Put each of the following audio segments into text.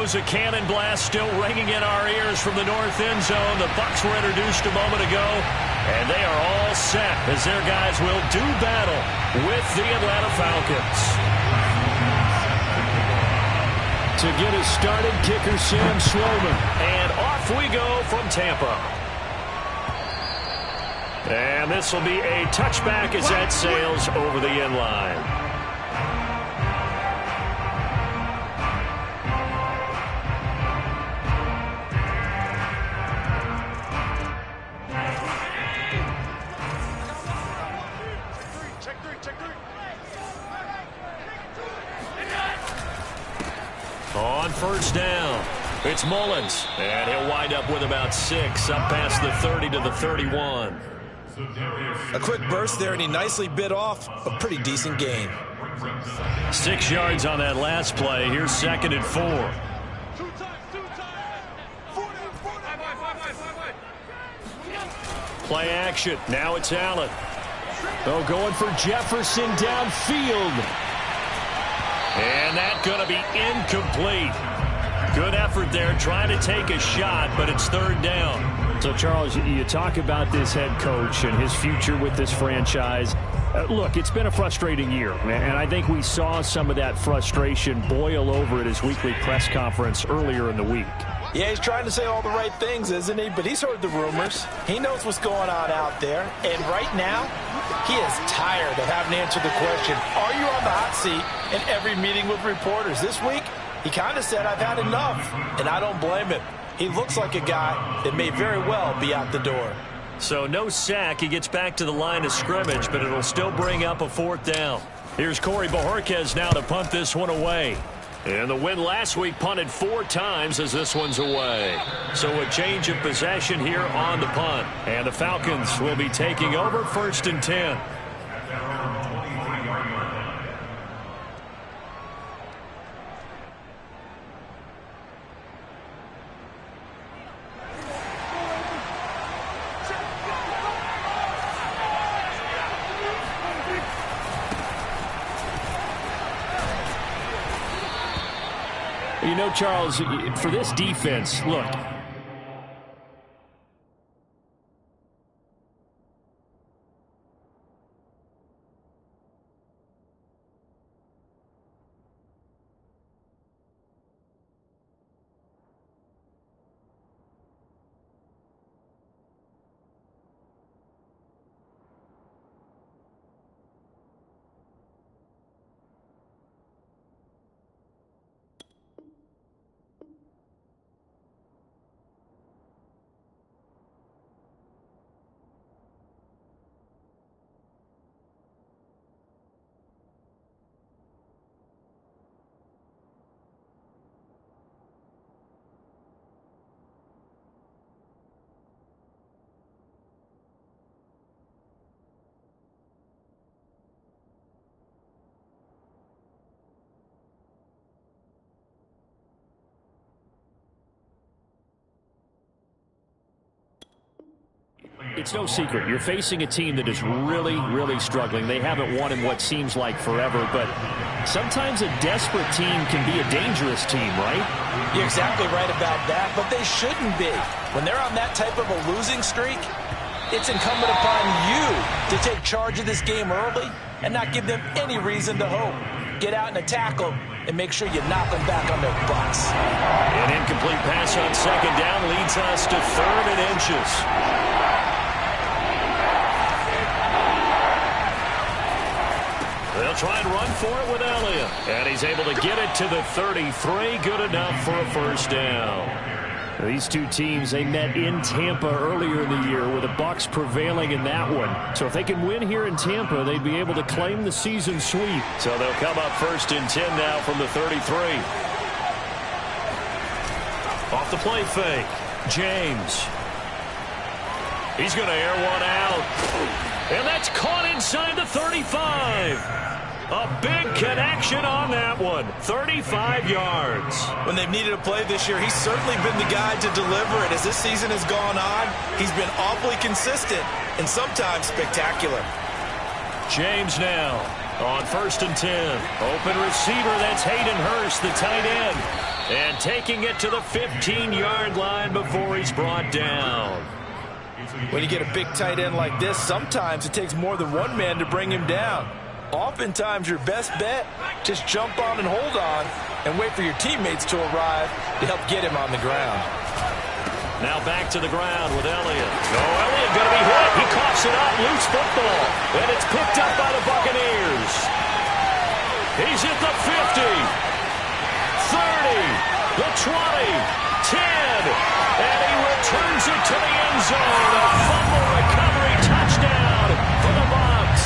goes a cannon blast still ringing in our ears from the north end zone. The Bucs were introduced a moment ago, and they are all set as their guys will do battle with the Atlanta Falcons. To get us started, kicker Sam Sloman. And off we go from Tampa. And this will be a touchback as that sails over the end line. On first down, it's Mullins, and he'll wind up with about 6, up past the 30 to the 31. A quick burst there, and he nicely bit off a pretty decent gain. 6 yards on that last play. Here's 2nd and 4. Play action. Now it's Allen. Oh, going for Jefferson downfield. And that's going to be incomplete. Good effort there trying to take a shot, but it's 3rd down. So, Charles, you talk about this head coach and his future with this franchise. Look, it's been a frustrating year, and I think we saw some of that frustration boil over at his weekly press conference earlier in the week. Yeah, he's trying to say all the right things, isn't he? But he's heard the rumors. He knows what's going on out there. And right now, he is tired of having to answer the question, are you on the hot seat in every meeting with reporters? This week, he kind of said, I've had enough. And I don't blame him. He looks like a guy that may very well be out the door. So no sack. He gets back to the line of scrimmage, but it'll still bring up a 4th down. Here's Corey Bojorquez now to punt this one away. And the win last week punted 4 times as this one's away. So a change of possession here on the punt. And the Falcons will be taking over 1st and 10. You know, Charles, for this defense, look, it's no secret. You're facing a team that is really, really struggling. They haven't won in what seems like forever, but sometimes a desperate team can be a dangerous team, right? You're exactly right about that, but they shouldn't be. When they're on that type of a losing streak, it's incumbent upon you to take charge of this game early and not give them any reason to hope. Get out and attack them and make sure you knock them back on their butts. An incomplete pass on 2nd down leads us to 3rd and inches. They'll try and run for it with Elliott. And he's able to get it to the 33. Good enough for a 1st down. These two teams, they met in Tampa earlier in the year with the Bucs prevailing in that one. So if they can win here in Tampa, they'd be able to claim the season sweep. So they'll come up 1st and 10 now from the 33. Off the play fake. James. He's going to air one out. And that's caught inside the 35. A big connection on that one. 35 yards. When they've needed a play this year, he's certainly been the guy to deliver it. As this season has gone on, he's been awfully consistent and sometimes spectacular. James now. On 1st and 10. Open receiver, that's Hayden Hurst, the tight end. And taking it to the 15-yard line before he's brought down. When you get a big tight end like this, sometimes it takes more than one man to bring him down. Oftentimes, your best bet, just jump on and hold on and wait for your teammates to arrive to help get him on the ground. Now back to the ground with Elliott. Oh, Elliott going to be hit. He coughs it up. Loose football. And it's picked up by the Buccaneers. He's at the 50. 30. The 20. 10. And he returns it to the end zone. A fumble recovery touchdown for the Bucs.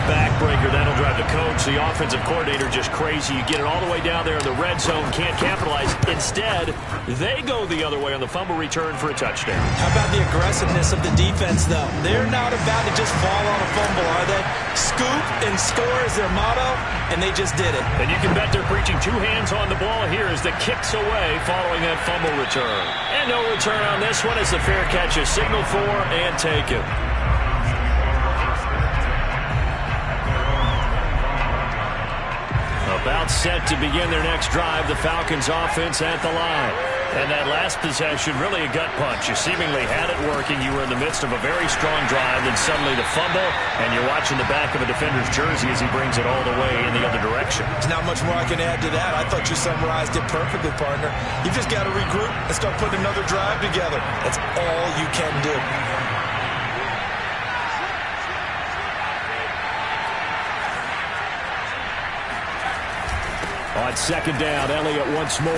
Backbreaker, that'll drive the coach. The offensive coordinator just crazy. You get it all the way down there in the red zone, can't capitalize. Instead, they go the other way on the fumble return for a touchdown. How about the aggressiveness of the defense, though? They're not about to just fall on a fumble, are they? Scoop and score is their motto, and they just did it. And you can bet they're preaching two hands on the ball here as the kick's away following that fumble return. And no return on this one as the fair catch is signaled for and taken. About set to begin their next drive, the Falcons offense at the line. And that last possession, really a gut punch. You seemingly had it working. You were in the midst of a very strong drive, then suddenly the fumble, and you're watching the back of a defender's jersey as he brings it all the way in the other direction. There's not much more I can add to that. I thought you summarized it perfectly, partner. You've just got to regroup and start putting another drive together. That's all you can do. On 2nd down, Elliott once more.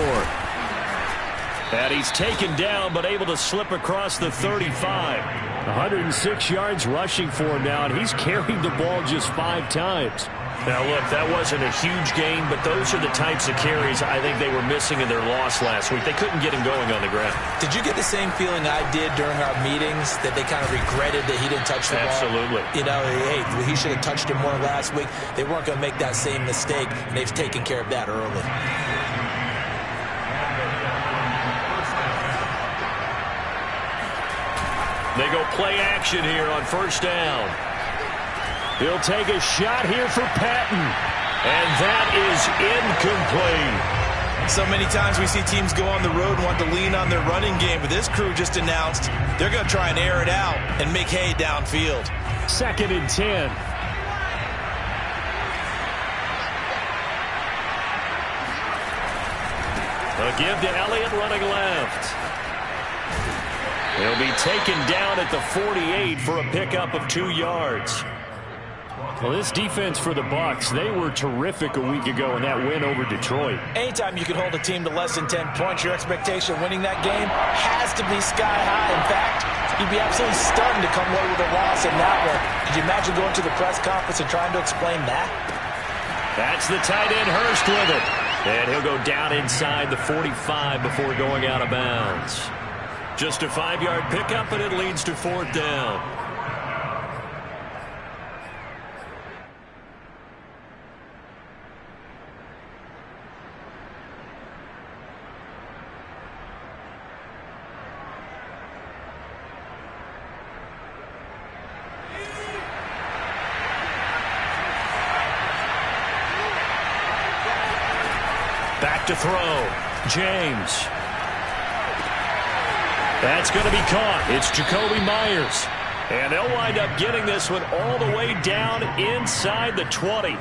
And he's taken down, but able to slip across the 35. 106 yards rushing for him now, and he's carried the ball just 5 times. Now, look, that wasn't a huge gain, but those are the types of carries I think they were missing in their loss last week. They couldn't get him going on the ground. Did you get the same feeling I did during our meetings, that they kind of regretted that he didn't touch the ball? Absolutely. You know, hey, he should have touched it more last week. They weren't going to make that same mistake, and they've taken care of that early. They go play action here on 1st down. He'll take a shot here for Patton. And that is incomplete. So many times we see teams go on the road and want to lean on their running game, but this crew just announced they're going to try and air it out and make hay downfield. 2nd and 10. A give to Elliott running left. He'll be taken down at the 48 for a pickup of 2 yards. Well, this defense for the Bucs, they were terrific a week ago in that win over Detroit. Anytime you can hold a team to less than 10 points, your expectation of winning that game has to be sky high. In fact, you'd be absolutely stunned to come away with a loss in that one. Could you imagine going to the press conference and trying to explain that? That's the tight end Hurst with it. And he'll go down inside the 45 before going out of bounds. Just a 5-yard pickup, and it leads to 4th down. Back to throw. James. That's going to be caught. It's Jacoby Myers. And they'll wind up getting this one all the way down inside the 20.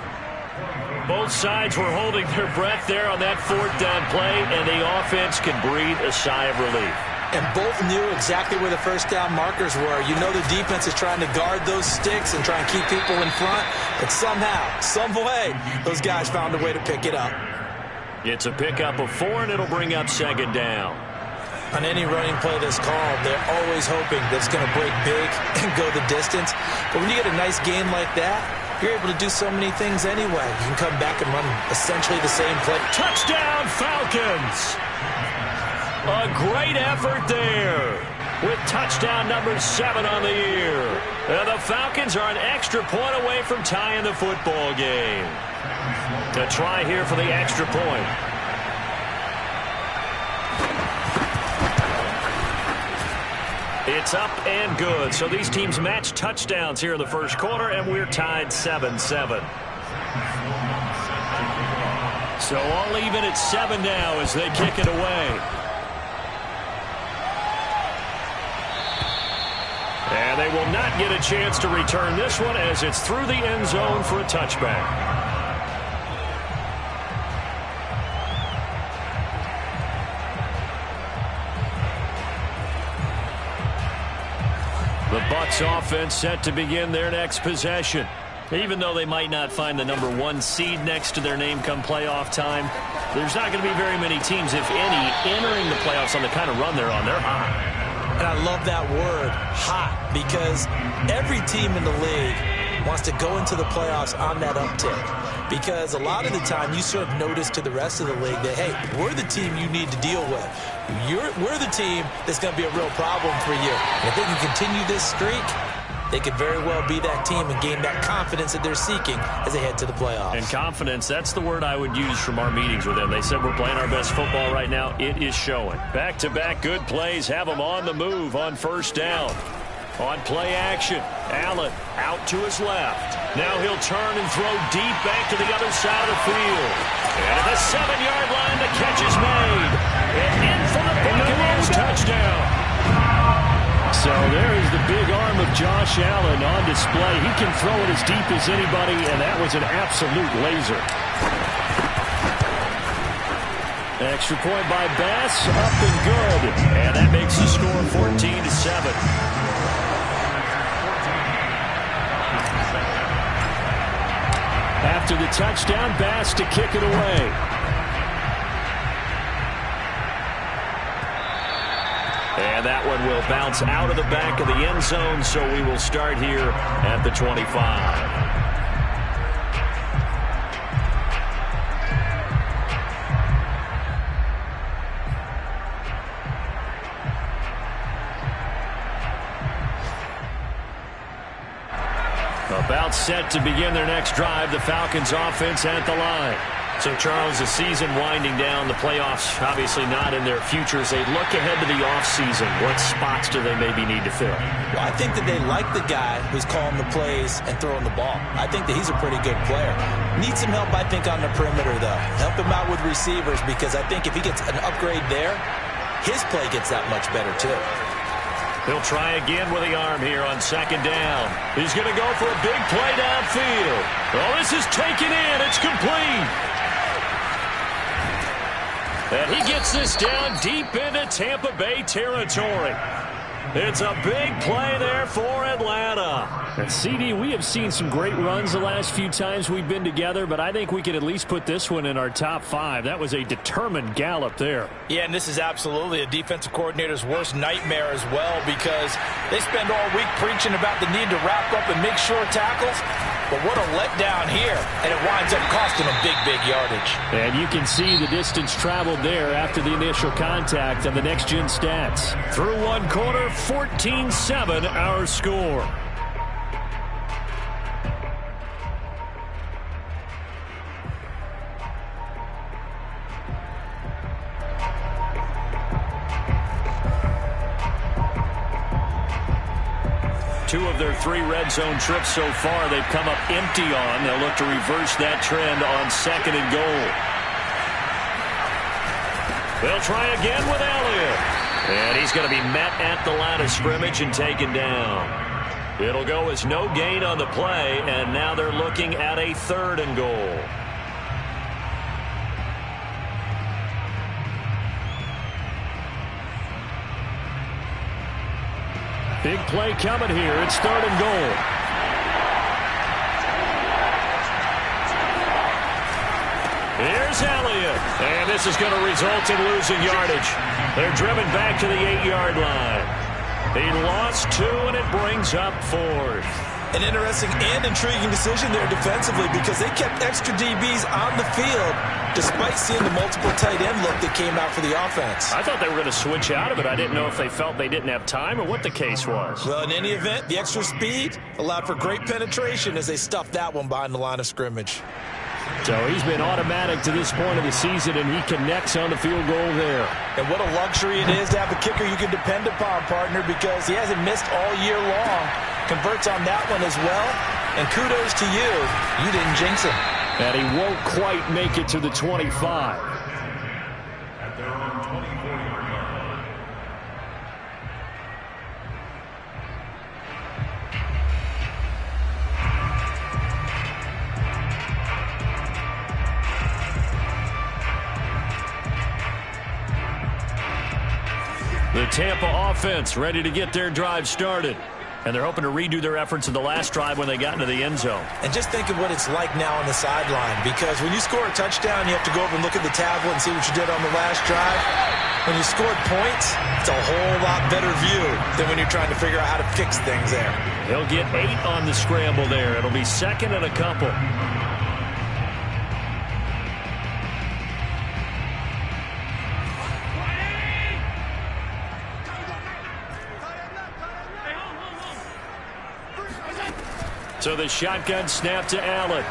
Both sides were holding their breath there on that 4th down play, and the offense can breathe a sigh of relief. And both knew exactly where the 1st down markers were. You know the defense is trying to guard those sticks and try and keep people in front. But somehow, some way, those guys found a way to pick it up. It's a pickup of 4, and it'll bring up 2nd down. On any running play that's called, they're always hoping that it's going to break big and go the distance. But when you get a nice game like that, you're able to do so many things anyway. You can come back and run essentially the same play. Touchdown, Falcons! A great effort there with touchdown number 7 on the year. And the Falcons are an extra point away from tying the football game. To try here for the extra point. It's up and good. So these teams match touchdowns here in the first quarter, and we're tied 7-7. So all even at 7 now as they kick it away. And they will not get a chance to return this one as it's through the end zone for a touchback. The Bucs offense set to begin their next possession. Even though they might not find the number 1 seed next to their name come playoff time, there's not going to be very many teams, if any, entering the playoffs on the kind of run they're on. They're hot. And I love that word, hot, because every team in the league wants to go into the playoffs on that uptick. Because a lot of the time you serve notice to the rest of the league that, hey, we're the team you need to deal with. We're the team that's going to be a real problem for you. And if they can continue this streak, they could very well be that team and gain that confidence that they're seeking as they head to the playoffs. And confidence, that's the word I would use from our meetings with them. They said we're playing our best football right now. It is showing. Back-to-back good plays have them on the move on first down. On play action, Allen out to his left. Now he'll turn and throw deep back to the other side of the field. And at the 7-yard line, the catch is made. And in for the Buccaneers touchdown. So there is the big arm of Josh Allen on display. He can throw it as deep as anybody, and that was an absolute laser. Extra point by Bass, up and good. And that makes the score 14-7. After the touchdown, Bass to kick it away. And that one will bounce out of the back of the end zone, so we will start here at the 25. About set to begin their next drive, the Falcons offense at the line. So, Charles, the season winding down, the playoffs obviously not in their future. As they look ahead to the offseason, what spots do they maybe need to fill? Well, I think that they like the guy who's calling the plays and throwing the ball. I think that he's a pretty good player. Needs some help, I think, on the perimeter, though. Help him out with receivers, because I think if he gets an upgrade there, his play gets that much better, too. He'll try again with the arm here on second down. He's going to go for a big play downfield. Oh, this is taken in. It's complete. And he gets this down deep into Tampa Bay territory. It's a big play there for Atlanta. And CD, we have seen some great runs the last few times we've been together, but I think we could at least put this one in our top 5. That was a determined gallop there. Yeah, and this is absolutely a defensive coordinator's worst nightmare as well, because they spend all week preaching about the need to wrap up and make short tackles. But what a letdown here, and it winds up costing them big yardage. And you can see the distance traveled there after the initial contact on the next-gen stats. Through one quarter, 14-7 our score. Two of their 3 red zone trips so far they've come up empty on. They'll look to reverse that trend on second and goal. They'll try again with Elliott. And he's going to be met at the line of scrimmage and taken down. It'll go as no gain on the play, and now they're looking at a 3rd and goal. Big play coming here. It's 3rd and goal. Here's Elliott. And this is going to result in losing yardage. They're driven back to the 8-yard line. He lost 2, and it brings up 4th. An interesting and intriguing decision there defensively, because they kept extra DBs on the field despite seeing the multiple tight end look that came out for the offense. I thought they were going to switch out of it. I didn't know if they felt they didn't have time or what the case was. Well, in any event, the extra speed allowed for great penetration as they stuffed that one behind the line of scrimmage. So he's been automatic to this point of the season, and he connects on the field goal there. And what a luxury it is to have a kicker you can depend upon, partner, because he hasn't missed all year long. Converts on that one as well. And kudos to you. You didn't jinx him. And he won't quite make it to the 25. The Tampa offense ready to get their drive started. And they're hoping to redo their efforts in the last drive when they got into the end zone. And just think of what it's like now on the sideline, because when you score a touchdown, you have to go over and look at the tablet and see what you did on the last drive. When you scored points, it's a whole lot better view than when you're trying to figure out how to fix things there. He'll get 8 on the scramble there. It'll be second and a couple. So the shotgun snap to Allen.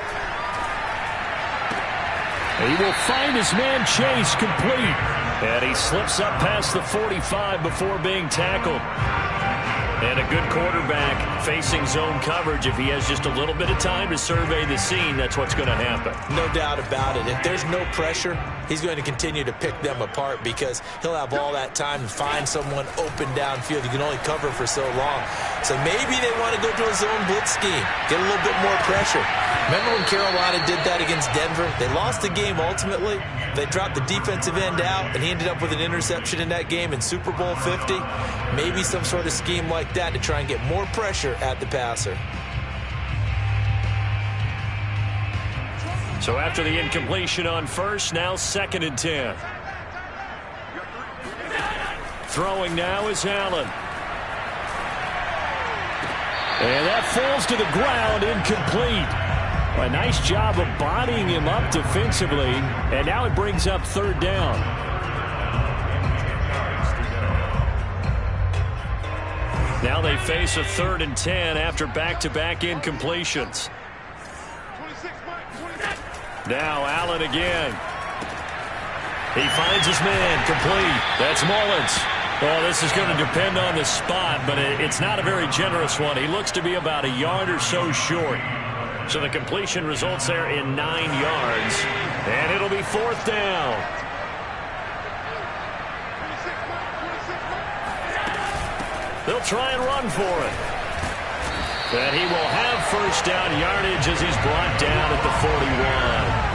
He will find his man Chase complete. And he slips up past the 45 before being tackled. And a good quarterback facing zone coverage. If he has just a little bit of time to survey the scene, that's what's going to happen. No doubt about it. If there's no pressure, he's going to continue to pick them apart because he'll have all that time to find someone open downfield. You can only cover for so long. So maybe they want to go to a zone blitz scheme, get a little bit more pressure. Remember when Carolina did that against Denver? They lost the game ultimately. They dropped the defensive end out, and he ended up with an interception in that game in Super Bowl 50. Maybe some sort of scheme like that to try and get more pressure at the passer. So after the incompletion on first, now 2nd and 10. Throwing now is Allen. And that falls to the ground, incomplete. A nice job of bodying him up defensively, and now it brings up 3rd down. Now they face a 3rd and 10 after back-to-back incompletions. Now Allen again. He finds his man, complete. That's Mullins. Oh, this is going to depend on the spot, but it's not a very generous one. He looks to be about a yard or so short. So the completion results there in 9 yards, and it'll be 4th down. They'll try and run for it. And he will have 1st down yardage as he's brought down at the 41.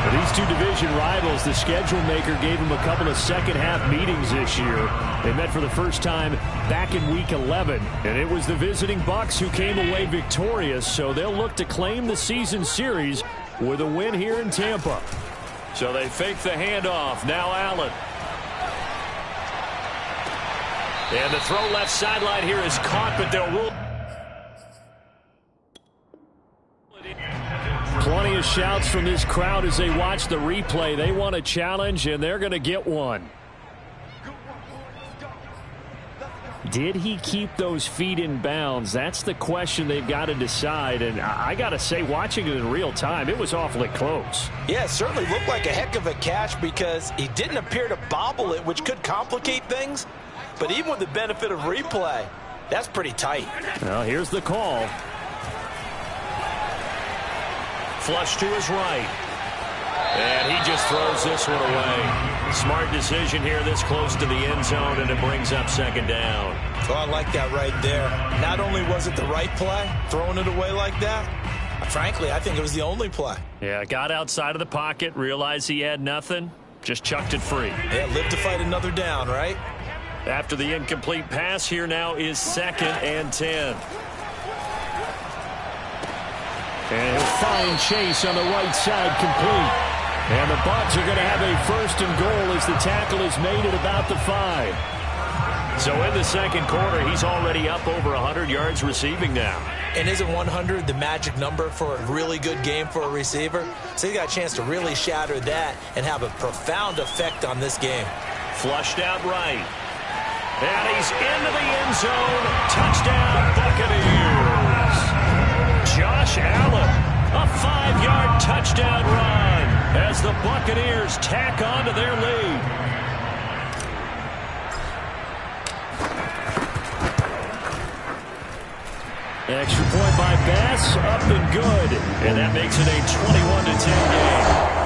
For these two division rivals, the schedule maker gave them a couple of second-half meetings this year. They met for the first time back in Week 11, and it was the visiting Bucs who came away victorious, so they'll look to claim the season series with a win here in Tampa. So they fake the handoff. Now Allen. And the throw left sideline here is caught, but they'll rule. Plenty of shouts from this crowd as they watch the replay. They want a challenge, and they're going to get one. Did he keep those feet in bounds? That's the question they've got to decide. And I got to say, watching it in real time, it was awfully close. Yeah, it certainly looked like a heck of a catch because he didn't appear to bobble it, which could complicate things. But even with the benefit of replay, that's pretty tight. Well, here's the call. Flush to his right. And he just throws this one away. Smart decision here this close to the end zone, and it brings up 2nd down. Oh, I like that right there. Not only was it the right play, throwing it away like that, frankly, I think it was the only play. Yeah, got outside of the pocket, realized he had nothing, just chucked it free. Yeah, live to fight another down, right? After the incomplete pass, here now is 2nd and 10. And he'll find Chase on the right side, complete. And the Bucs are going to have a 1st and goal as the tackle is made at about the 5. So in the 2nd quarter, he's already up over 100 yards receiving now. And isn't 100 the magic number for a really good game for a receiver? So he got a chance to really shatter that and have a profound effect on this game. Flushed out right. And he's into the end zone. Touchdown, Buccaneers. Josh Allen. A 5-yard touchdown run as the Buccaneers tack on to their lead. Extra point by Bass, up and good. And that makes it a 21-10 game.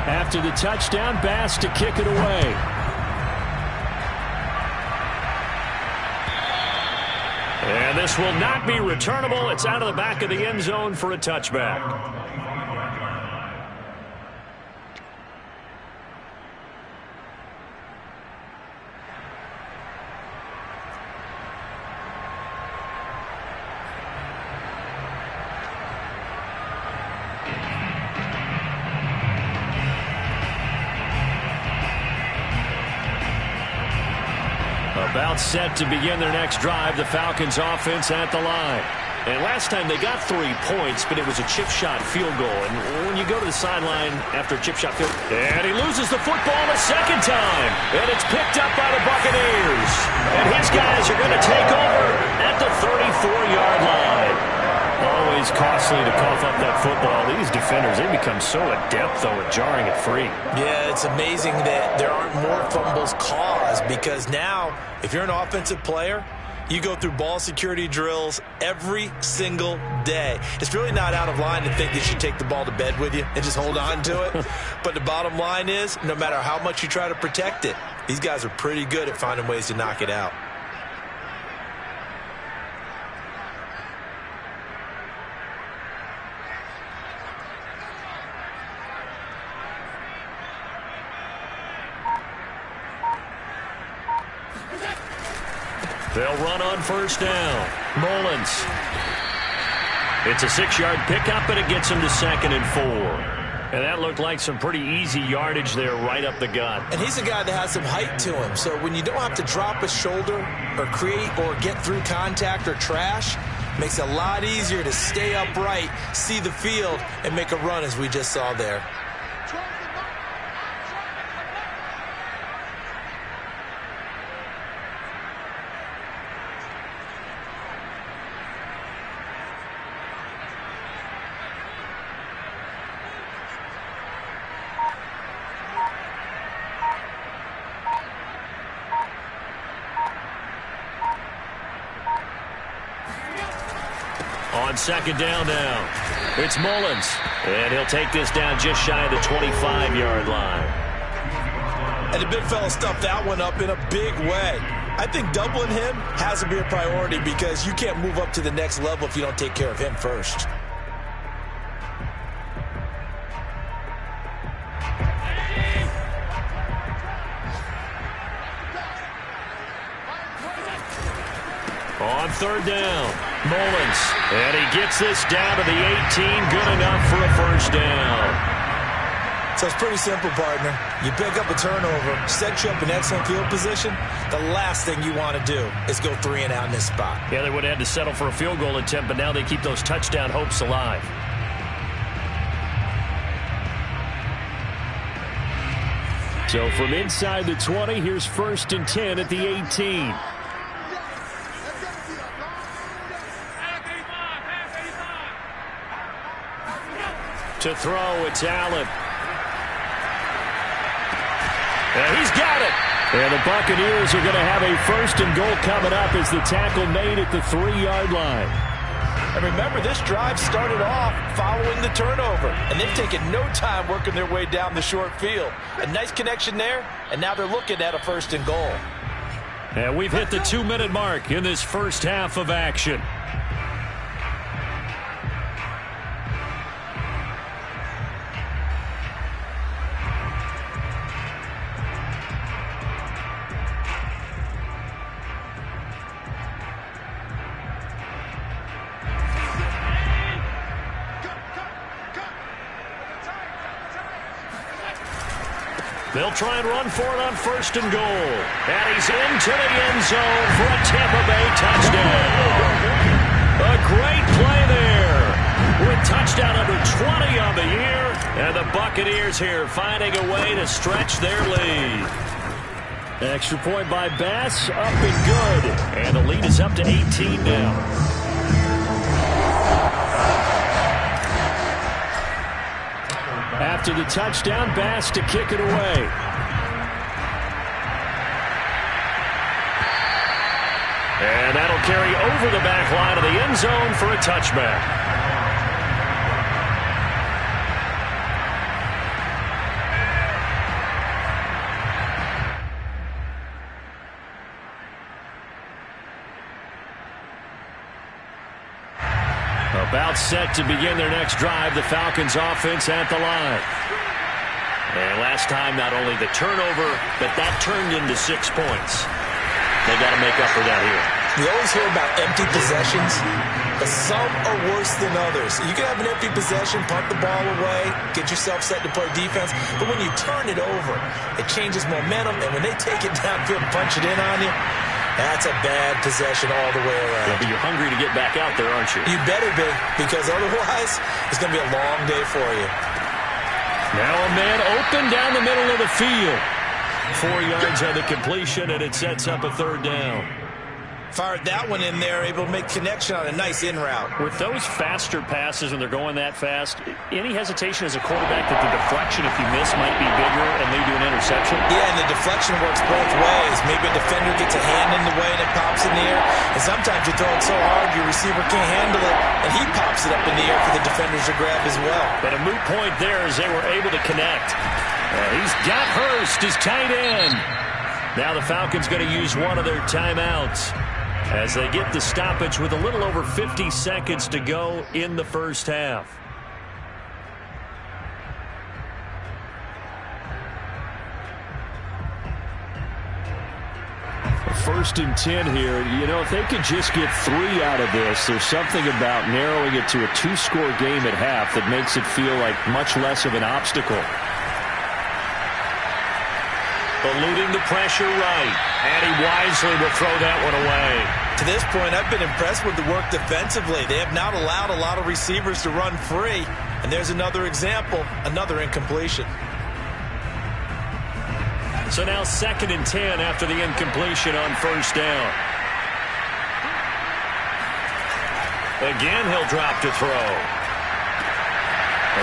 After the touchdown, Bass to kick it away. And this will not be returnable. It's out of the back of the end zone for a touchback. About set to begin their next drive, the Falcons offense at the line. And last time they got 3 points, but it was a chip shot field goal. And when you go to the sideline after a chip shot field, and he loses the football a second time. And it's picked up by the Buccaneers. And his guys are going to take over at the 34-yard line. Always costly to cough up that football. These defenders, they become so adept, though, at jarring it free. Yeah, it's amazing that there aren't more fumbles caused, because now, if you're an offensive player, you go through ball security drills every single day. It's really not out of line to think that you take the ball to bed with you and just hold on to it. But the bottom line is, no matter how much you try to protect it, these guys are pretty good at finding ways to knock it out. They'll run on first down. Mullins. It's a 6-yard pickup, and it gets him to 2nd and 4. And that looked like some pretty easy yardage there right up the gut. And he's a guy that has some height to him. So when you don't have to drop a shoulder or create or get through contact or trash, it makes it a lot easier to stay upright, see the field, and make a run as we just saw there. On 2nd down now, it's Mullins. And he'll take this down just shy of the 25-yard line. And the big fella stuffed that one up in a big way. I think doubling him has to be a priority, because you can't move up to the next level if you don't take care of him first. On 3rd down, Mullins. And he gets this down to the 18, good enough for a first down. So it's pretty simple, partner. You pick up a turnover, set you up in excellent field position. The last thing you want to do is go 3 and out in this spot. Yeah, they would have had to settle for a field goal attempt, but now they keep those touchdown hopes alive. So from inside the 20, here's 1st and 10 at the 18. To throw, it's Allen. And he's got it. And the Buccaneers are going to have a 1st and goal coming up as the tackle made at the 3-yard line. And remember, this drive started off following the turnover, and they've taken no time working their way down the short field. A nice connection there, and now they're looking at a 1st and goal. And we've hit the 2-minute mark in this first half of action. They'll try and run for it on 1st and goal. And he's into the end zone for a Tampa Bay touchdown. A great play there with touchdown number 20 on the year. And the Buccaneers here finding a way to stretch their lead. Extra point by Bass, up and good. And the lead is up to 18 now. After the touchdown, Bass to kick it away. And that'll carry over the back line of the end zone for a touchback. About set to begin their next drive, the Falcons offense at the line. And last time, not only the turnover, but that turned into 6 points. They got to make up for that here. We always hear about empty possessions, but some are worse than others. You can have an empty possession, punt the ball away, get yourself set to play defense, but when you turn it over, it changes momentum, and when they take it downfield and punch it in on you, that's a bad possession all the way around. Yeah, but you're hungry to get back out there, aren't you? You better be, because otherwise it's going to be a long day for you. Now a man open down the middle of the field. 4 yards on the completion, and it sets up a third down. Fired that one in there, able to make connection on a nice in route. With those faster passes and they're going that fast, any hesitation as a quarterback that the deflection, if you miss, might be bigger and lead to an interception? Yeah, and the deflection works both ways. Maybe a defender gets a hand in the way and it pops in the air. And sometimes you throw it so hard your receiver can't handle it, and he pops it up in the air for the defenders to grab as well. But a moot point there as they were able to connect. He's got Hurst, his tight end. Now the Falcons going to use one of their timeouts as they get the stoppage with a little over 50 seconds to go in the first half. First and 10 here. You know, if they could just get 3 out of this, there's something about narrowing it to a 2-score game at half that makes it feel like much less of an obstacle. Eluding the pressure right. And he wisely will throw that one away. To this point, I've been impressed with the work defensively. They have not allowed a lot of receivers to run free. And there's another example, another incompletion. So now 2nd and 10 after the incompletion on first down. Again, he'll drop to throw.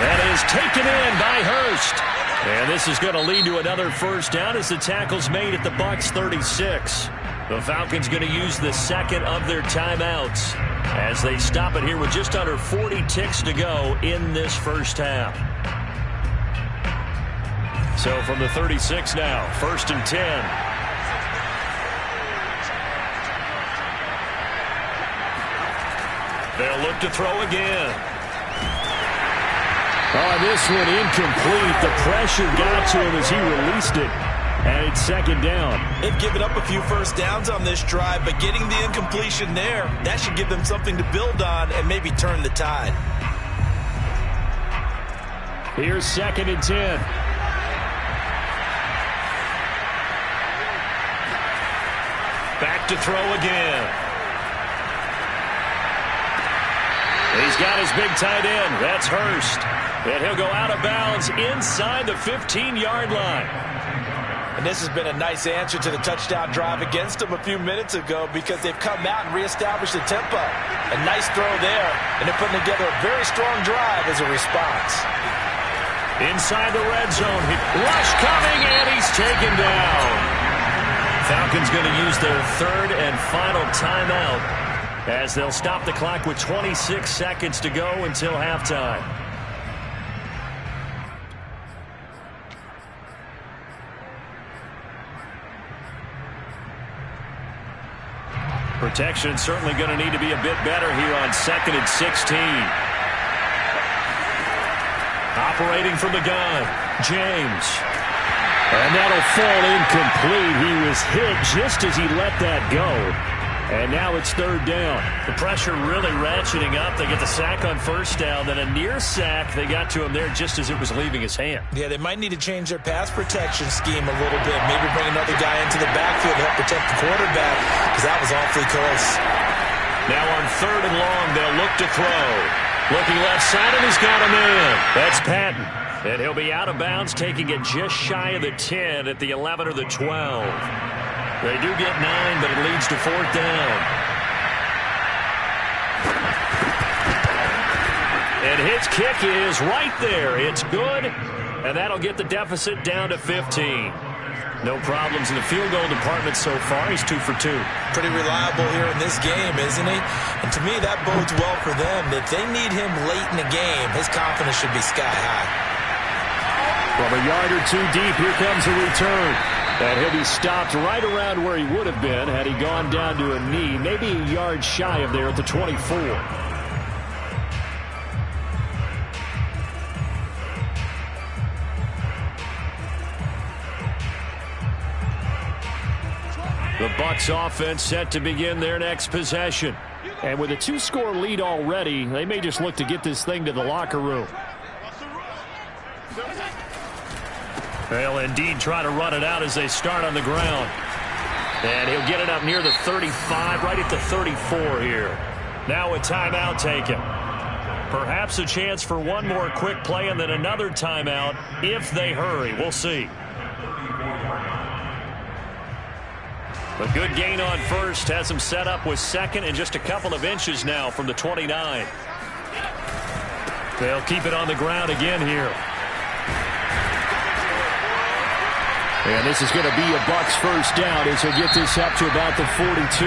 That is taken in by Hurst. And this is going to lead to another first down as the tackle's made at the Bucs 36. The Falcons going to use the second of their timeouts as they stop it here with just under 40 ticks to go in this first half. So from the 36 now, 1st and 10. They'll look to throw again. Oh, this one incomplete. The pressure got to him as he released it. And it's 2nd down. They've given up a few first downs on this drive, but getting the incompletion there, that should give them something to build on and maybe turn the tide. Here's 2nd and 10. Back to throw again. He's got his big tight end. That's Hurst. And he'll go out of bounds inside the 15-yard line. And this has been a nice answer to the touchdown drive against them a few minutes ago because they've come out and reestablished the tempo. A nice throw there, and they're putting together a very strong drive as a response. Inside the red zone. Rush coming, and he's taken down. Falcons going to use their 3rd and final timeout as they'll stop the clock with 26 seconds to go until halftime. Protection certainly going to need to be a bit better here on 2nd and 16. Operating from the gun, James. And that'll fall incomplete. He was hit just as he let that go. And now it's 3rd down. The pressure really ratcheting up. They get the sack on first down. Then a near sack. They got to him there just as it was leaving his hand. Yeah, they might need to change their pass protection scheme a little bit. Maybe bring another guy into the backfield to help protect the quarterback because that was awfully close. Now on 3rd and long, they'll look to throw. Looking left side, and he's got him in. That's Patton. And he'll be out of bounds, taking it just shy of the 10 at the 11 or the 12. They do get 9, but it leads to 4th down. And his kick is right there. It's good, and that'll get the deficit down to 15. No problems in the field goal department so far. He's 2 for 2. Pretty reliable here in this game, isn't he? And to me, that bodes well for them. If they need him late in the game, his confidence should be sky high. From a yard or 2 deep, here comes a return. And he'll be stopped right around where he would have been had he gone down to a knee, maybe a yard shy of there at the 24. The Bucs offense set to begin their next possession. And with a 2-score lead already, they may just look to get this thing to the locker room. They'll indeed try to run it out as they start on the ground. And he'll get it up near the 35, right at the 34 here. Now a timeout taken. Perhaps a chance for one more quick play and then another timeout if they hurry. We'll see. A good gain on first has him set up with second and just a couple of inches now from the 29. They'll keep it on the ground again here. And this is going to be a Bucs first down as he'll get this up to about the 42.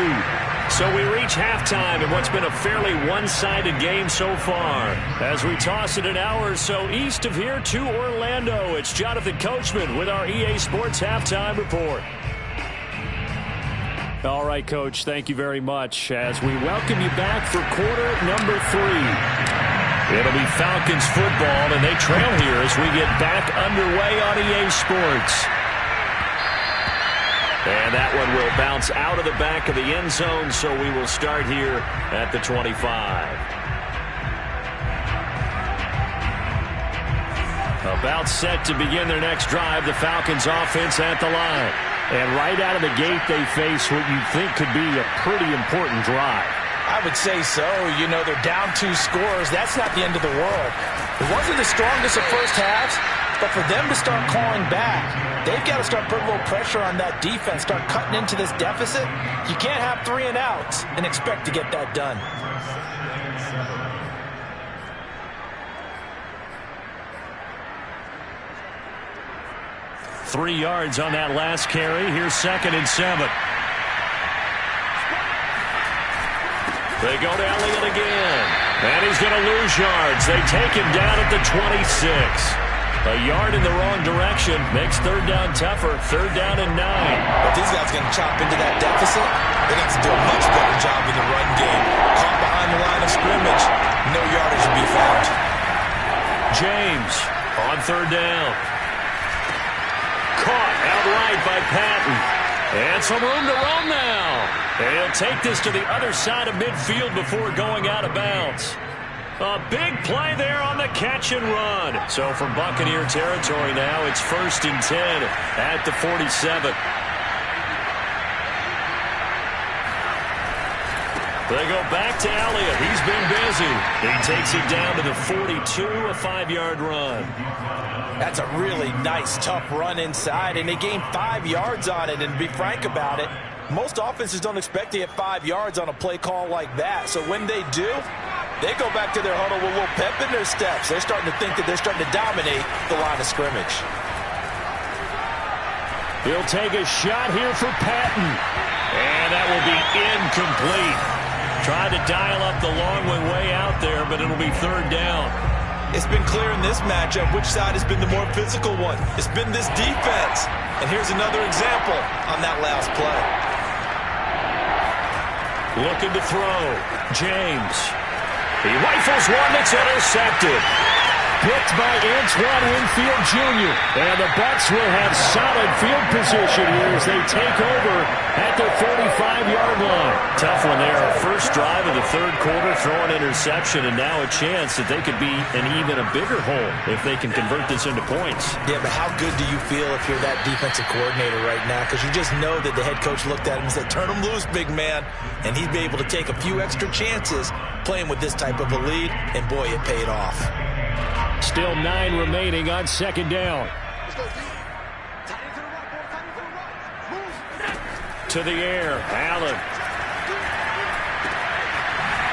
So we reach halftime in what's been a fairly one-sided game so far. As we toss it an hour or so east of here to Orlando, it's Jonathan Coachman with our EA Sports Halftime Report. All right, Coach, thank you very much as we welcome you back for quarter number 3. It'll be Falcons football, and they trail here as we get back underway on EA Sports. And that one will bounce out of the back of the end zone, so we will start here at the 25. About set to begin their next drive, the Falcons offense at the line. And right out of the gate, they face what you think could be a pretty important drive. I would say so. You know, they're down 2 scores. That's not the end of the world. It wasn't the strongest of first halves, but for them to start clawing back, they've got to start putting a little pressure on that defense, start cutting into this deficit. You can't have 3 and outs and expect to get that done. Three yards on that last carry. Here's 2nd and 7. They go to Elliott again. And he's going to lose yards. They take him down at the 26. A yard in the wrong direction makes 3rd down tougher. 3rd down and 9. But these guys are going to chop into that deficit. They got to do a much better job in the run game. Caught behind the line of scrimmage. No yardage will be found. James on 3rd down. Caught outright by Patton. And some room to roam now. And he'll take this to the other side of midfield before going out of bounds. A big play there on the catch and run. So from Buccaneer territory now, it's 1st and 10 at the 47. They go back to Elliott. He's been busy. He takes it down to the 42, a 5-yard run. That's a really nice, tough run inside, and they gained 5 yards on it. And to be frank about it, most offenses don't expect to get 5 yards on a play call like that. So when they do, they go back to their huddle with a little pep in their steps. They're starting to think that they're starting to dominate the line of scrimmage. He'll take a shot here for Patton. And that will be incomplete. Tried to dial up the long one way out there, but it'll be 3rd down. It's been clear in this matchup which side has been the more physical one. It's been this defense. And here's another example on that last play. Looking to throw. James. He rifles one that's intercepted. Picked by Antoine Winfield Jr. And the Bucs will have solid field position here as they take over at the 45-yard line. Tough one there. First drive of the 3rd quarter, throw an interception, and now a chance that they could be in even a bigger hole if they can convert this into points. Yeah, but how good do you feel if you're that defensive coordinator right now? Because you just know that the head coach looked at him and said, turn him loose, big man. And he'd be able to take a few extra chances playing with this type of a lead, and boy, it paid off. Still 9 remaining on second down. To the air, Allen.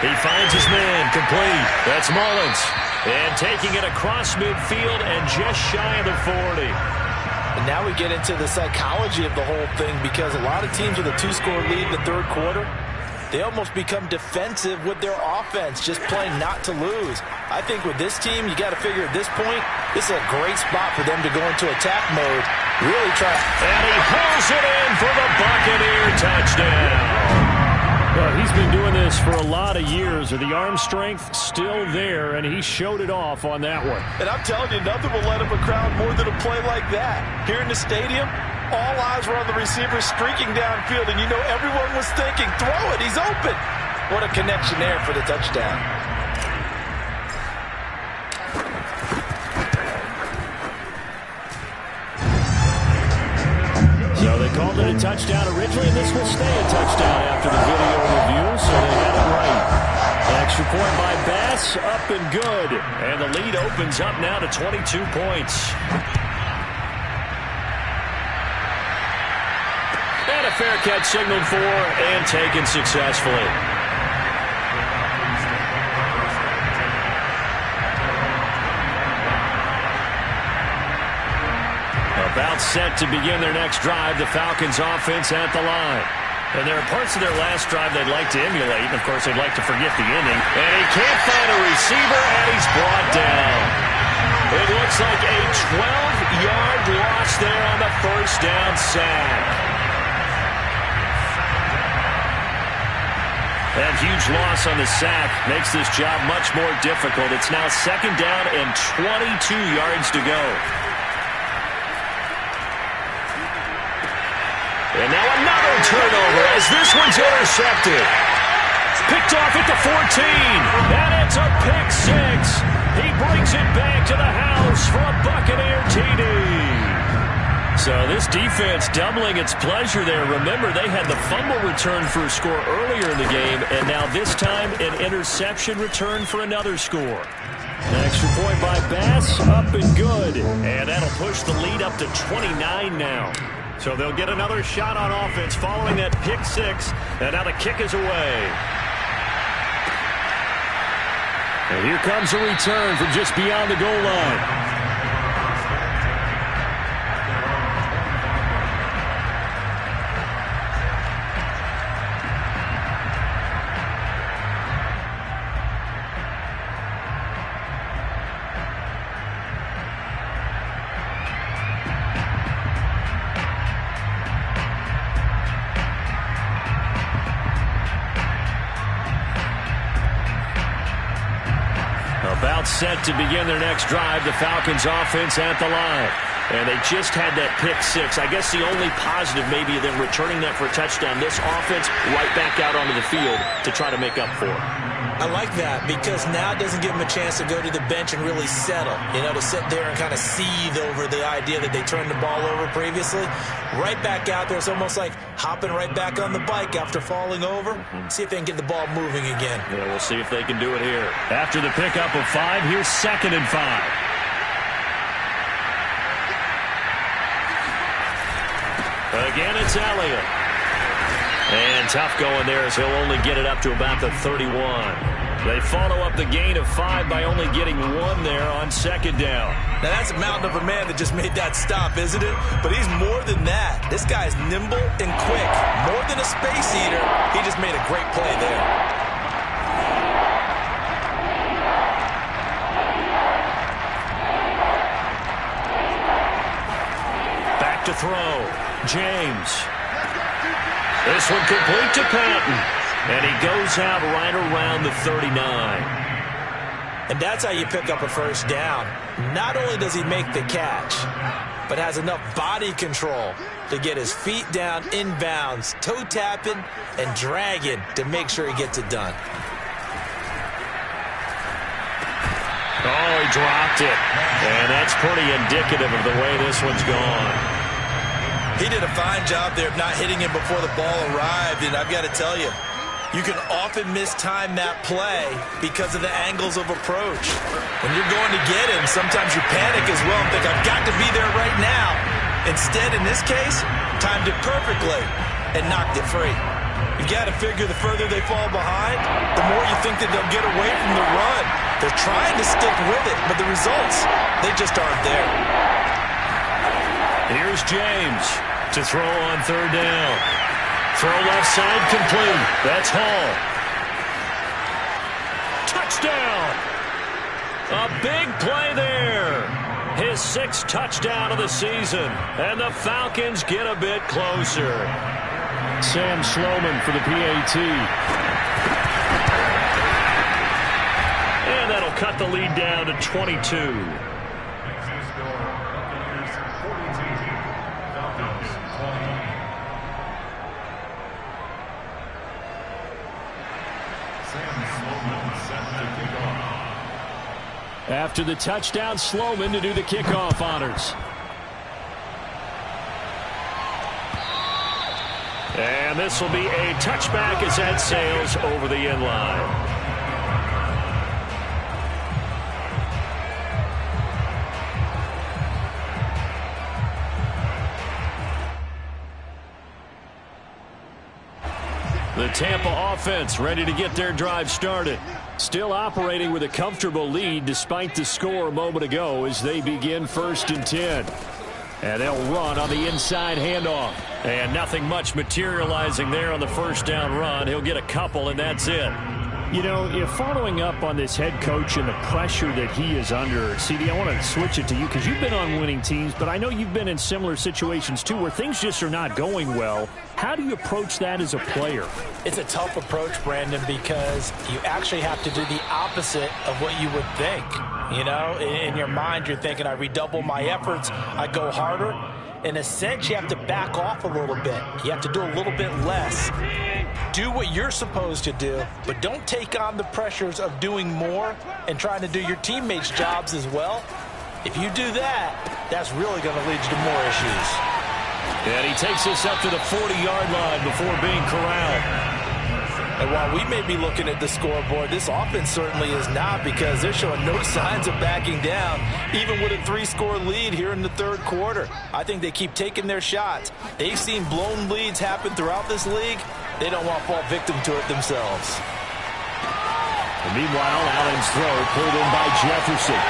He finds his man, complete. That's Mullins. And taking it across midfield and just shy of the 40. And now we get into the psychology of the whole thing, because a lot of teams with a 2-score lead in the third quarter, they almost become defensive with their offense, just playing not to lose. I think with this team, you got to figure at this point, this is a great spot for them to go into attack mode. Really try. And he pulls it in for the Buccaneer touchdown. Well, he's been doing this for a lot of years. With the arm strength still there, and he showed it off on that one. And I'm telling you, nothing will let up a crowd more than a play like that. Here in the stadium, all eyes were on the receiver streaking downfield, and you know everyone was thinking, throw it, he's open. What a connection there for the touchdown. So they called it a touchdown originally, and this will stay a touchdown after the video review, so they had it right. Extra point by Bass, up and good. And the lead opens up now to 22 points. And a fair catch signaled for and taken successfully. About set to begin their next drive, the Falcons offense at the line. And there are parts of their last drive they'd like to emulate, and of course they'd like to forget the inning. And he can't find a receiver, and he's brought down. It looks like a 12-yard loss there on the first down sack. That huge loss on the sack makes this job much more difficult. It's now second down and 22 yards to go. And now another turnover as this one's intercepted. Picked off at the 14. And it's a pick six. He brings it back to the house for a Buccaneer TD. So this defense doubling its pleasure there. Remember, they had the fumble return for a score earlier in the game, and now this time an interception return for another score. An extra point by Bass, up and good. And that'll push the lead up to 29 now. So they'll get another shot on offense following that pick six. And now the kick is away. And here comes a return from just beyond the goal line. About set to begin their next drive, the Falcons offense at the line. And they just had that pick six. I guess the only positive maybe of them returning that for a touchdown. This offense right back out onto the field to try to make up for it. I like that because now it doesn't give them a chance to go to the bench and really settle. You know, to sit there and kind of seethe over the idea that they turned the ball over previously. Right back out there. It's almost like hopping right back on the bike after falling over. See if they can get the ball moving again. Yeah, we'll see if they can do it here. After the pickup of 5, here's 2nd and 5. Again, it's Elliott. And tough going there as he'll only get it up to about the 31. They follow up the gain of 5 by only getting 1 there on 2nd down. Now, that's a mountain of a man that just made that stop, isn't it? But he's more than that. This guy's nimble and quick. More than a space eater. He just made a great play there. Back to throw. James. This one complete to Patton. And he goes out right around the 39. And that's how you pick up a first down. Not only does he make the catch, but has enough body control to get his feet down inbounds, toe tapping and dragging to make sure he gets it done. Oh, he dropped it. And that's pretty indicative of the way this one's gone. He did a fine job there of not hitting him before the ball arrived, and I've got to tell you, You can often mistime that play because of the angles of approach. When you're going to get him, sometimes you panic as well and think, I've got to be there right now. Instead, in this case, timed it perfectly and knocked it free. You've got to figure the further they fall behind, the more you think that they'll get away from the run. They're trying to stick with it, but the results, they just aren't there. Here's James to throw on third down. Throw left side complete. That's Hall. Touchdown. A big play there. His 6th touchdown of the season. And the Falcons get a bit closer. Sam Sloman for the PAT. And that'll cut the lead down to 22. After the touchdown, Sloman to do the kickoff honors. And this will be a touchback as that sails over the end line. The Tampa offense ready to get their drive started. Still operating with a comfortable lead despite the score a moment ago as they begin 1st and 10. And they'll run on the inside handoff. And nothing much materializing there on the first down run. He'll get a couple, and that's it. You know, if following up on this head coach and the pressure that he is under, CD, I want to switch it to you because you've been on winning teams, but I know you've been in similar situations too where things just are not going well. How do you approach that as a player? It's a tough approach, Brandon, because you actually have to do the opposite of what you would think. You know, in your mind, you're thinking, I redouble my efforts, I go harder. In a sense, you have to back off a little bit. You have to do a little bit less. Do what you're supposed to do, but don't take on the pressures of doing more and trying to do your teammates' jobs as well. If you do that, that's really going to lead you to more issues. And he takes us up to the 40-yard line before being corralled. And while we may be looking at the scoreboard, this offense certainly is not, because they're showing no signs of backing down, even with a 3-score lead here in the 3rd quarter. I think they keep taking their shots. They've seen blown leads happen throughout this league. They don't want to fall victim to it themselves. And meanwhile, Allen's throw pulled in by Jefferson.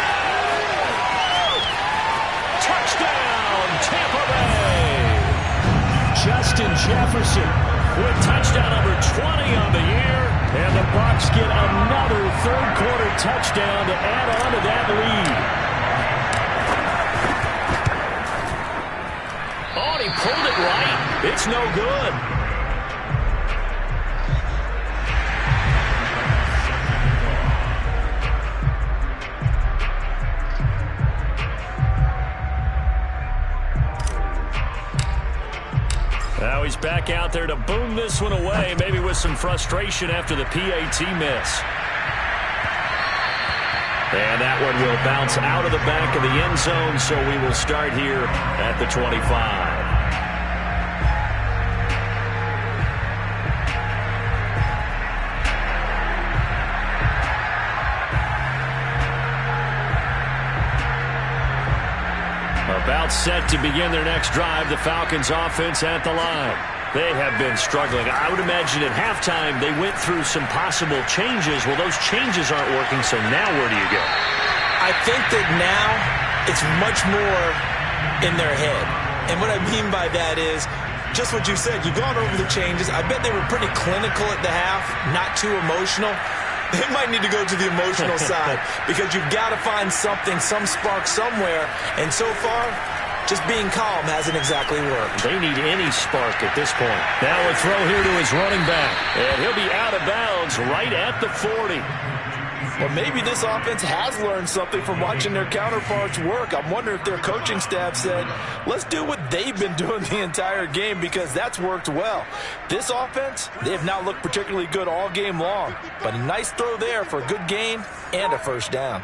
Touchdown, Tampa Bay! Justin Jefferson with touchdown number 20 on the year. And the Bucs get another 3rd quarter touchdown to add on to that lead. Oh, and he pulled it right. It's no good. Now he's back out there to boom this one away, maybe with some frustration after the PAT miss. And that one will bounce out of the back of the end zone, so we will start here at the 25. About set to begin their next drive, the Falcons offense at the line. They have been struggling. I would imagine at halftime they went through some possible changes. Well, those changes aren't working, so now where do you go? I think that now it's much more in their head. And what I mean by that is just what you said. You've gone over the changes. I bet they were pretty clinical at the half, not too emotional. They might need to go to the emotional side because you've got to find something, some spark somewhere. And so far, just being calm hasn't exactly worked. They need any spark at this point. Now a throw here to his running back. And he'll be out of bounds right at the 40. Well, maybe this offense has learned something from watching their counterparts work. I'm wondering if their coaching staff said, let's do what they've been doing the entire game, because that's worked well. This offense, they have not looked particularly good all game long, but a nice throw there for a good gain and a first down.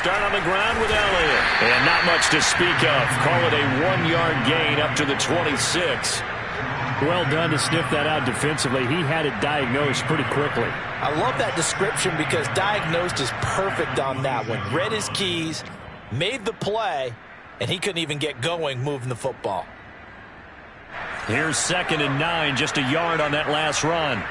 start on the ground with Elliott. And not much to speak of. Call it a 1-yard gain up to the 26. Well done to sniff that out defensively. He had it diagnosed pretty quickly. I love that description because diagnosed is perfect on that one. Read his keys, made the play, and he couldn't even get going moving the football. Here's 2nd and 9, just a yard on that last run.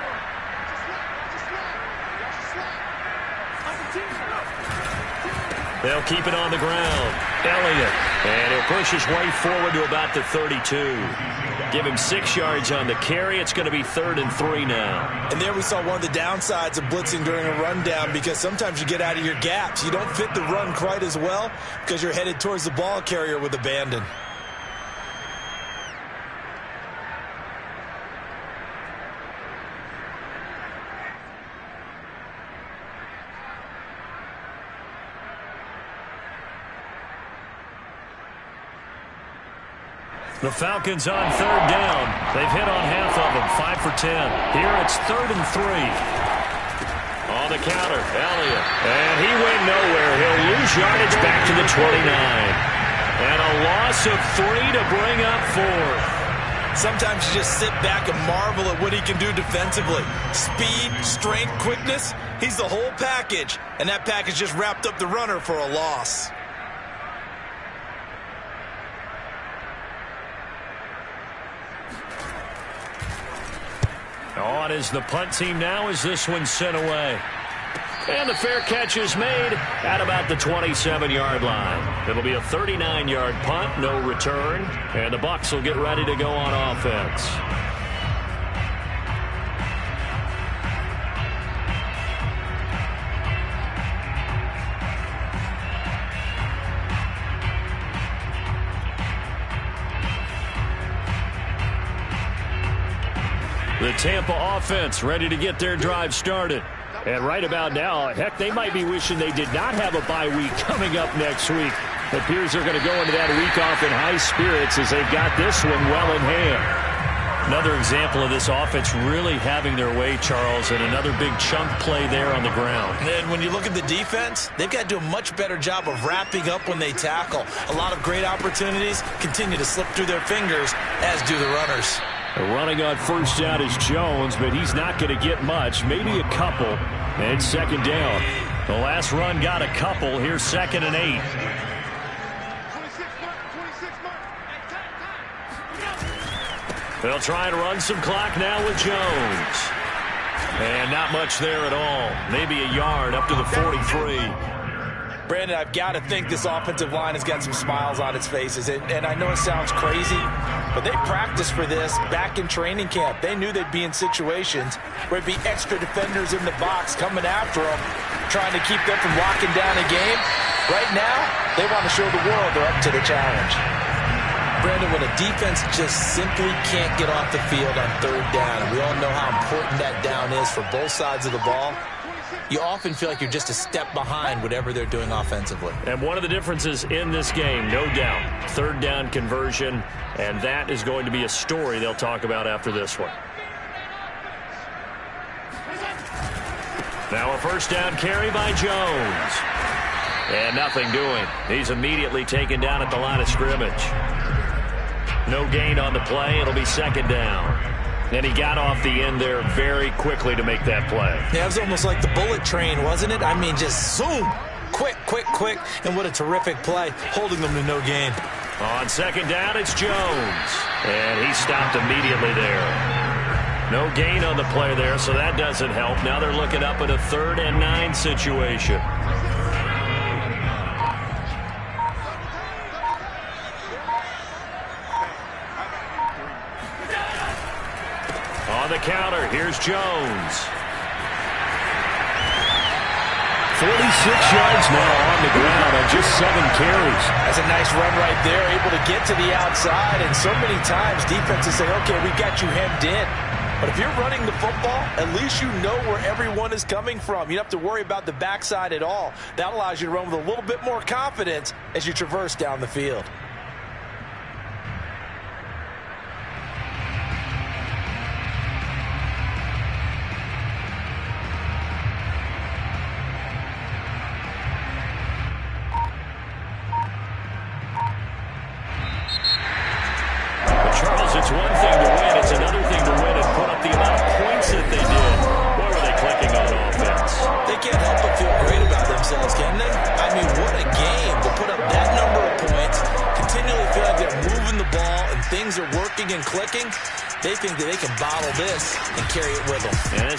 They'll keep it on the ground. Elliott. And he'll push his way forward to about the 32. Give him 6 yards on the carry. It's going to be 3rd and 3 now. And there we saw one of the downsides of blitzing during a rundown because sometimes you get out of your gaps. You don't fit the run quite as well because you're headed towards the ball carrier with abandon. The Falcons on 3rd down. They've hit on half of them, 5 for 10. Here it's 3rd and 3. On the counter, Elliott. And he went nowhere. He'll lose yardage back to the 29. And a loss of 3 to bring up 4. Sometimes you just sit back and marvel at what he can do defensively. Speed, strength, quickness. He's the whole package. And that package just wrapped up the runner for a loss. On is the punt team now as this one's sent away. And the fair catch is made at about the 27-yard line. It'll be a 39-yard punt, no return. And the Bucs will get ready to go on offense. The Tampa offense ready to get their drive started. And right about now, heck, they might be wishing they did not have a bye week coming up next week. It appears they're going to go into that week off in high spirits as they've got this one well in hand. Another example of this offense really having their way, Charles, and another big chunk play there on the ground. And when you look at the defense, they've got to do a much better job of wrapping up when they tackle. A lot of great opportunities continue to slip through their fingers, as do the runners. Running on 1st down is Jones, but he's not going to get much, maybe a couple. And 2nd down. The last run got a couple. Here's 2nd and 8. They'll try and run some clock now with Jones. And not much there at all. Maybe a yard up to the 43. Brandon, I've got to think this offensive line has got some smiles on its faces. And I know it sounds crazy, but they practiced for this back in training camp. They knew they'd be in situations where there'd be extra defenders in the box coming after them, trying to keep them from locking down a game. Right now, they want to show the world they're up to the challenge. Brandon, when a defense just simply can't get off the field on 3rd down, we all know how important that down is for both sides of the ball, you often feel like you're just a step behind whatever they're doing offensively. And one of the differences in this game, no doubt, 3rd down conversion, and that is going to be a story they'll talk about after this one. Now a 1st down carry by Jones. And nothing doing. He's immediately taken down at the line of scrimmage. No gain on the play. It'll be 2nd down. And he got off the end there very quickly to make that play. Yeah, it was almost like the bullet train, wasn't it? I mean, just zoom. Quick, quick, quick. And what a terrific play, holding them to no gain. On 2nd down, it's Jones. And he stopped immediately there. No gain on the play there, so that doesn't help. Now they're looking up at a 3rd and 9 situation. On the counter, here's Jones. 46 yards now on the ground on just 7 carries. That's a nice run right there, able to get to the outside. And so many times defenses say, okay, we've got you hemmed in. But if you're running the football, at least you know where everyone is coming from. You don't have to worry about the backside at all. That allows you to run with a little bit more confidence as you traverse down the field. humming and clicking, they think that they can bottle this and carry it with them. And as